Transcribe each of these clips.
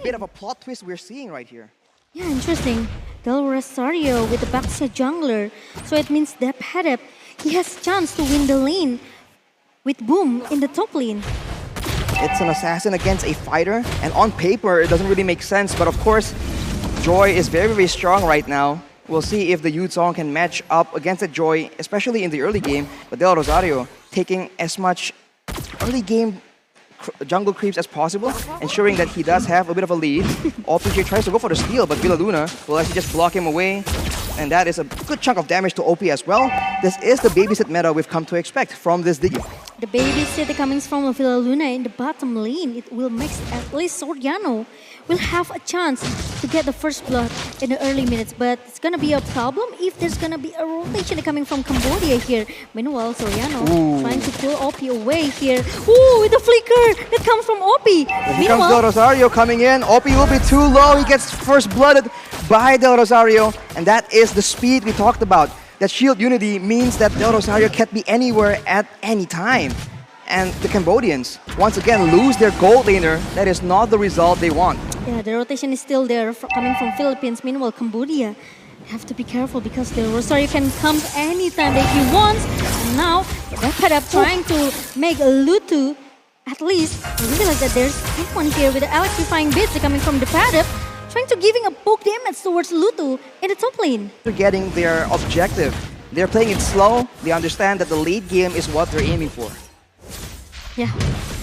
bit of a plot twist we're seeing right here. Yeah, interesting. Del Rosario with the Baxia jungler. So it means that Padep, he has chance to win the lane with Boom in the top lane. It's an assassin against a fighter, and on paper it doesn't really make sense, but of course Joy is very, very strong right now. We'll see if the Yuzong can match up against the Joy, especially in the early game, but Del Rosario taking as much early game jungle creeps as possible, ensuring that he does have a bit of a lead. OPJ tries to go for the steal, but Villaluna will actually just block him away, and that is a good chunk of damage to OP as well. This is the babysit meta we've come to expect from this Digi. The babysit coming from Villaluna in the bottom lane, it will make at least Soriano will have a chance to get the first blood in the early minutes, but it's gonna be a problem if there's gonna be a rotation coming from Cambodia here. Meanwhile, Soriano trying to pull OP away here. Ooh, with the flicker that comes from OP. Here comes Del Rosario coming in. OP will be too low. He gets first blooded by Del Rosario, and that is the speed we talked about. That shield unity means that Del Rosario can't be anywhere at any time. And the Cambodians, once again, lose their gold laner. That is not the result they want. Yeah, the rotation is still there coming from Philippines. Meanwhile, Cambodia have to be careful because the Rosario can come anytime that he wants. And now, Padap trying to make Lutu at least. I really like that there's someone here with the electrifying bits coming from the Padap, trying to giving a poke damage towards Lutu in the top lane. They're getting their objective. They're playing it slow. They understand that the late game is what they're aiming for. Yeah.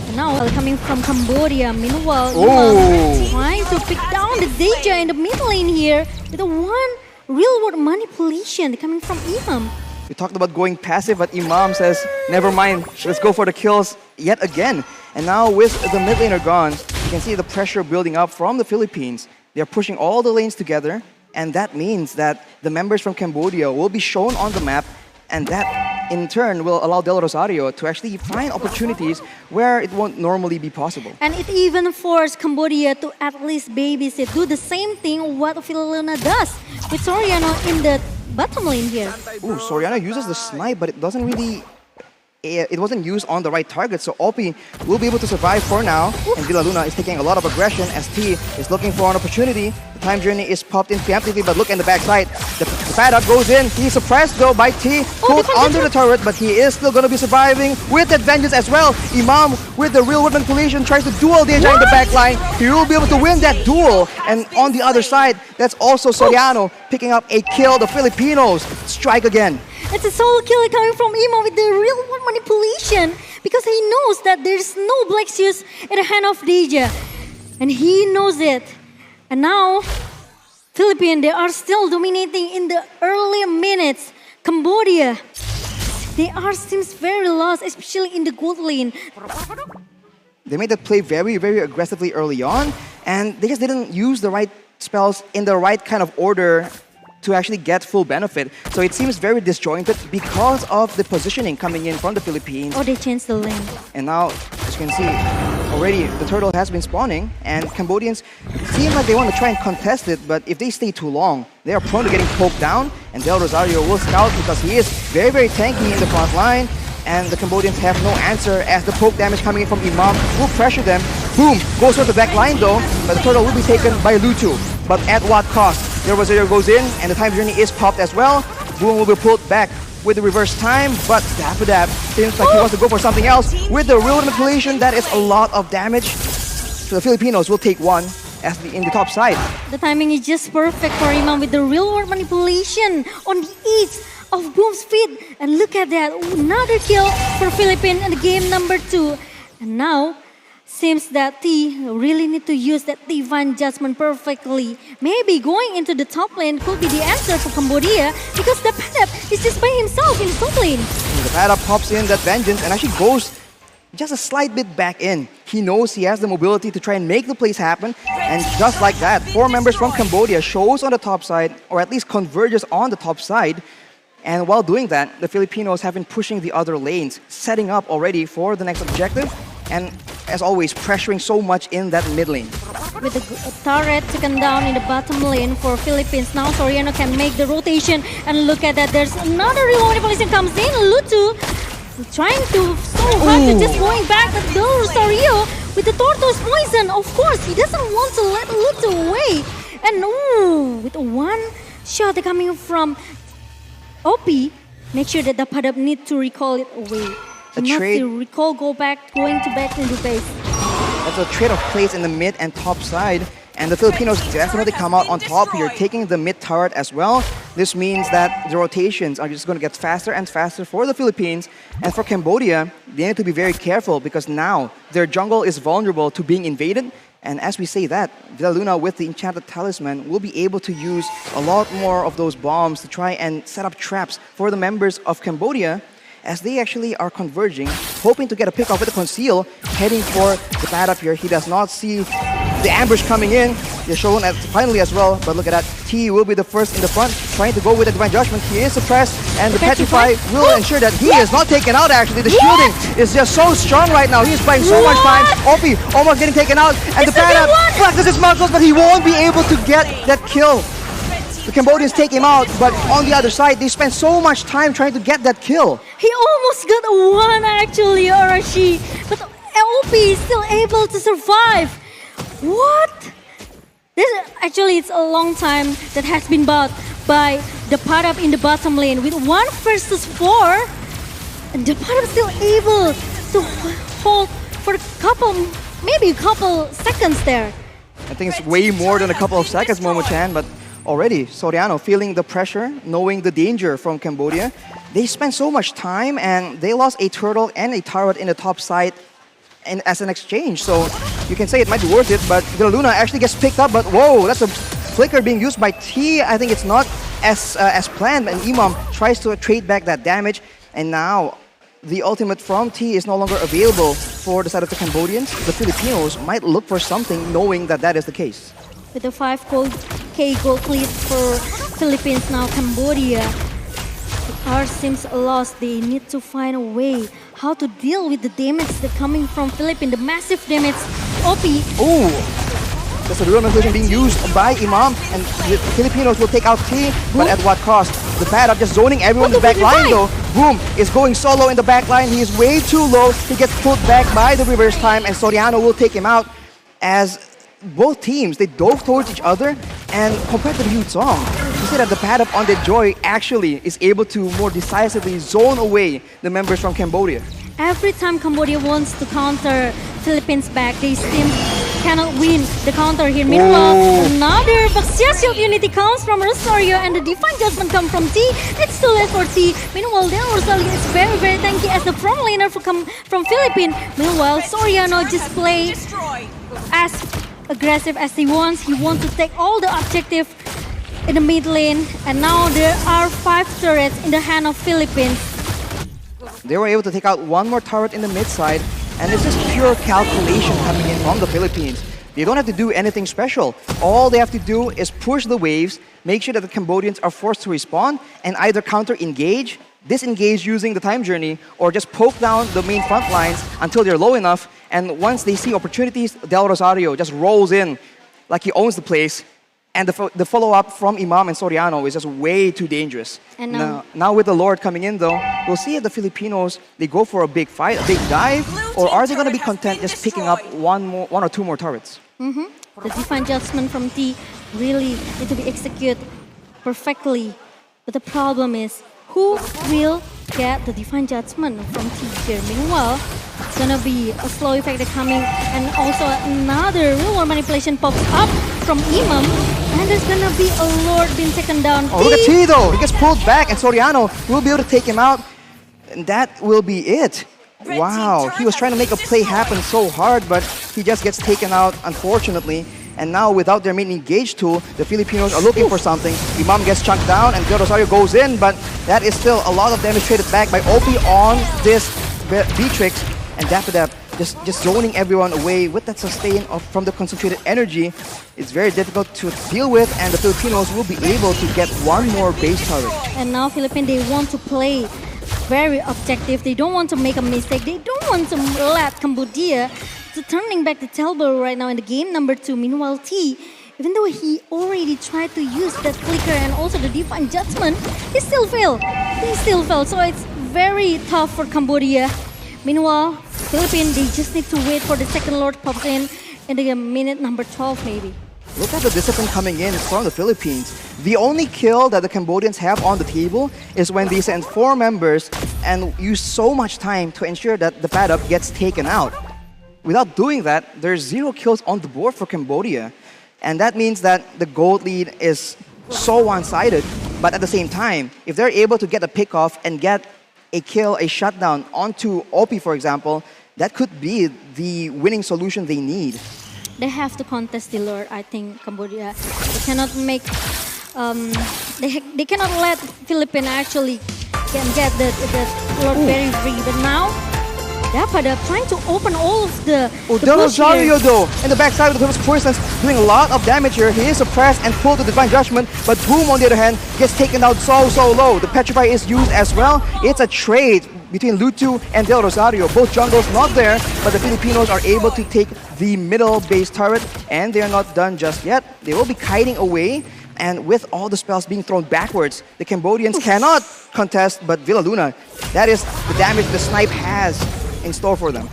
And now coming from Cambodia. Meanwhile, Imam trying to pick down the Deja in the mid lane here with a one real-world manipulation coming from Imam. We talked about going passive, but Imam says, never mind, let's go for the kills yet again. And now with the mid laner gone, you can see the pressure building up from the Philippines. They're pushing all the lanes together, and that means that the members from Cambodia will be shown on the map, and that in turn will allow Del Rosario to actually find opportunities where it won't normally be possible. And it even forced Cambodia to at least babysit, do the same thing what Villaluna does with Soriano in the bottom lane here. Ooh, Soriano uses the snipe, but it doesn't really... It wasn't used on the right target, so OP will be able to survive for now. And Villaluna is taking a lot of aggression as T is looking for an opportunity. The time journey is popped in preemptively, but look in the backside. The pad up goes in. He's suppressed though by T, put under the turret, but he is still going to be surviving with that vengeance as well. Imam with the real world manipulation tries to duel Deja in the backline. He will be able to win that duel. And on the other side, that's also Soriano picking up a kill. The Filipinos strike again. It's a solo kill coming from Imo with the real world manipulation because he knows that there's no Black Shoes in the hand of Deja. And he knows it. And now, Philippines, they are still dominating in the early minutes. Cambodia, they seems very lost, especially in the gold lane. They made that play very, very aggressively early on, and they just didn't use the right spells in the right kind of order to actually get full benefit. So it seems very disjointed because of the positioning coming in from the Philippines. Oh, they changed the lane. And now, as you can see, already the turtle has been spawning, and Cambodians seem like they want to try and contest it, but if they stay too long, they are prone to getting poked down, and Del Rosario will scout because he is very, very tanky in the front line, and the Cambodians have no answer as the poke damage coming in from Imam will pressure them. Boom! Goes for the back line though, but the turtle will be taken by Lutu. But at what cost? Del Rosario goes in, and the time journey is popped as well. Boom will be pulled back with the reverse time, but Dapadab seems like he wants to go for something else. With the real manipulation, that is a lot of damage. So the Filipinos will take one as in the top side. The timing is just perfect for Imam with the real world manipulation on the edge of Boom's feet. And look at that, another kill for Philippines in the game number 2. And now, seems that T really need to use that divine judgment perfectly. Maybe going into the top lane could be the answer for Cambodia because the Padap is just by himself in the top lane. The Padap pops in that vengeance and actually goes just a slight bit back in. He knows he has the mobility to try and make the plays happen, and just like that, 4 members from Cambodia shows on the top side, or at least converges on the top side. And while doing that, the Filipinos have been pushing the other lanes, setting up already for the next objective, and as always, pressuring so much in that mid lane. With the turret taken down in the bottom lane for Philippines, now Soriano can make the rotation, and look at that, there's another real manipulation comes in. Lutu trying to so hard to just going back, but Del Rosario with the tortoise poison. Of course, he doesn't want to let Luto away. And with one shot coming from OP, make sure that the Padap need to recall it away. Not to recall, going back into base. That's a trade of plays in the mid and top side. And the Filipinos definitely come out on top here, taking the mid turret as well. This means that the rotations are just going to get faster and faster for the Philippines. And for Cambodia, they need to be very careful because now their jungle is vulnerable to being invaded. And as we say that, Villaluna with the Enchanted Talisman will be able to use a lot more of those bombs to try and set up traps for the members of Cambodia as they actually are converging, hoping to get a pick off with the Conceal, heading for the pad up here. He does not see the ambush coming in. They're shown finally as well, but look at that. T will be the first in the front, trying to go with the Divine Judgment. He is suppressed, and the Petrify will ensure that he is not taken out actually. The shielding is just so strong right now. He's buying so much time. Opie almost getting taken out, and the pad up flexes his muscles, but he won't be able to get that kill. The Cambodians take him out, but on the other side, they spend so much time trying to get that kill. He almost got a one actually, Arashi, but OP is still able to survive. What? Actually, it's a long time that has been bought by the Padap in the bottom lane with 1 versus 4. And the Padap still able to hold for maybe a couple seconds there. I think it's way more than a couple of seconds, Momo-chan, but already Soriano feeling the pressure, knowing the danger from Cambodia. They spent so much time and they lost a turtle and a turret in the top side and as an exchange. So you can say it might be worth it, but Villaluna actually gets picked up, but whoa, that's a flicker being used by T. I think it's not as planned, and Imam tries to trade back that damage, and now the ultimate from T is no longer available for the side of the Cambodians. The Filipinos might look for something knowing that that is the case. With the 5K gold lead for Philippines now, Cambodia, the R seems lost. They need to find a way how to deal with the damage that coming from Philippines, the massive damage. OP. Ooh, that's a real manipulation being used by Imam, and the Filipinos will take out T, but at what cost? The pad up just zoning everyone in the back line though. Boom is going solo in the back line. He is way too low. He gets pulled back by the reverse time, and Soriano will take him out as both teams, they dove towards each other, and compared to the Huge Song, you see that the pad up on the Joy actually is able to more decisively zone away the members from Cambodia. Every time Cambodia wants to counter Philippines back, they still cannot win the counter here. Meanwhile, another Baxia Shield unity comes from Rosario, and the Divine Judgment comes from T. It's too late for T. Meanwhile, then Rosario is very, very tanky as the front laner from Philippines. Meanwhile, Soriano just plays as aggressive as he wants. He wants to take all the objective in the mid lane, and now there are 5 turrets in the hand of Philippines. They were able to take out one more turret in the mid side, and this is pure calculation coming in from the Philippines. They don't have to do anything special. All they have to do is push the waves, make sure that the Cambodians are forced to respond, and either counter-engage, disengage using the time journey, or just poke down the main front lines until they're low enough. And once they see opportunities, Del Rosario just rolls in like he owns the place. And the follow-up from Imam and Soriano is just way too dangerous. And now with the Lord coming in though, we'll see if the Filipinos, they go for a big fight, a big dive, or are they going to be content just picking up one or two more turrets? The Divine Judgment from T really need to be executed perfectly. But the problem is, who will get the Divine Judgment from T here? Meanwhile, it's gonna be a slow effect coming, and also another real world manipulation pops up from Imam, and there's gonna be a Lord being taken down. Oh, look at T though! He gets pulled back, and Soriano will be able to take him out, and that will be it. Wow, he was trying to make a play happen so hard, but he just gets taken out, unfortunately. And now, without their main engage tool, the Filipinos are looking for something. Imam gets chunked down, and Del Rosario goes in, but that is still a lot of damage traded back by OP on this Beatrix. And Dapadap just zoning everyone away with that sustain from the concentrated energy. It's very difficult to deal with, and the Filipinos will be able to get one more base turret. And now Philippines, they want to play very objective. They don't want to make a mistake. They don't want to let Cambodia to turning back the tailball right now in the game number 2. Meanwhile, T, even though he already tried to use that flicker and also the Divine Judgment, he still failed. So it's very tough for Cambodia. Meanwhile, Philippines, they just need to wait for the second Lord pops in the minute number 12 maybe. Look at the discipline coming in from the Philippines. The only kill that the Cambodians have on the table is when they send 4 members and use so much time to ensure that the pad up gets taken out. Without doing that, there's 0 kills on the board for Cambodia. And that means that the gold lead is so one-sided. But at the same time, if they're able to get a pick-off and get a kill, a shutdown onto OP, for example, that could be the winning solution they need. They have to contest the Lord, I think, Cambodia. They cannot make, they cannot let Philippines actually get the Lord very free. But now, yeah, but they're trying to open all of the Del bush here. Rosario, though, in the backside of the Philippines Poisons, doing a lot of damage here. He is suppressed and pulled to Divine Judgment, but Boom, on the other hand, gets taken out so low. The Petrify is used as well. It's a trade between Lutu and Del Rosario. Both jungles not there, but the Filipinos are able to take the middle base turret, and they are not done just yet. They will be kiting away, and with all the spells being thrown backwards, the Cambodians cannot contest, but Villa Luna, that is the damage the snipe has in store for them.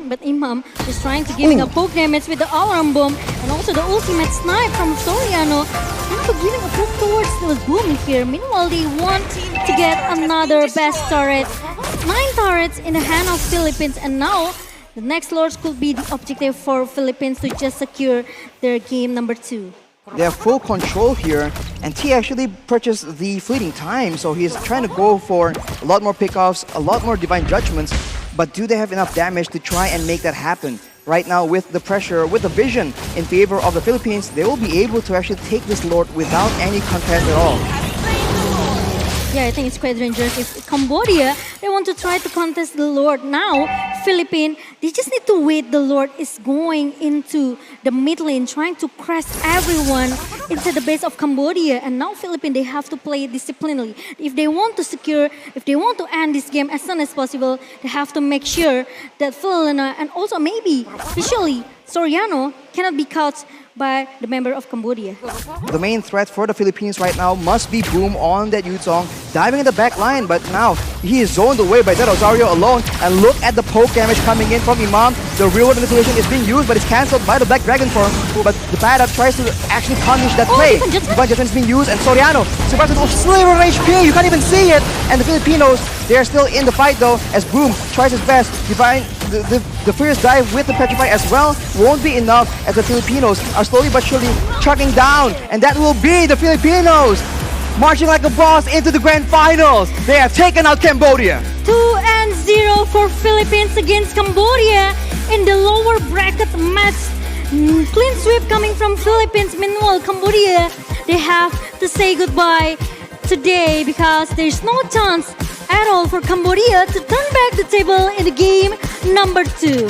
But Imam is trying to giving a poke damage with the alarm bomb and also the ultimate snipe from Soriano. Trying to giving a poke towards the Boom here. Meanwhile, they want to get another best turret. 9 turrets in the hand of Philippines, and now the next Lords could be the objective for Philippines to just secure their game number 2. They have full control here, and T actually purchased the fleeting time, so he's trying to go for a lot more pickoffs, a lot more Divine Judgments, but do they have enough damage to try and make that happen? Right now, with the pressure, with the vision in favor of the Philippines, they will be able to actually take this Lord without any contest at all. Yeah, I think it's quite dangerous. If Cambodia, they want to try to contest the Lord now, Philippines, they just need to wait. The Lord is going into the mid lane, trying to crush everyone into the base of Cambodia. And now Philippines, they have to play disciplinedly. If they want to secure, if they want to end this game as soon as possible, they have to make sure that Philina and also maybe, especially Soriano, cannot be caught by the member of Cambodia. The main threat for the Philippines right now must be Boom on that Yuzong, diving in the back line, but now he is zoned away by Del Rosario alone, and look at the poke damage coming in from Imam. The real world manipulation is being used, but it's cancelled by the Black Dragon form, but the bad up tries to actually punish that play. Divine Judgment is being used, and Soriano survives with a sliver of HP, you can't even see it, and the Filipinos, they are still in the fight though, as Boom tries his best. The fierce dive with the Petrify as well won't be enough, as the Filipinos are slowly but surely trucking down, and that will be the Filipinos marching like a boss into the grand finals. They have taken out Cambodia. 2-0 for Philippines against Cambodia in the lower bracket match. Clean sweep coming from Philippines. Meanwhile, Cambodia, they have to say goodbye today because there's no chance at all for Cambodia to turn back the table in the game number 2.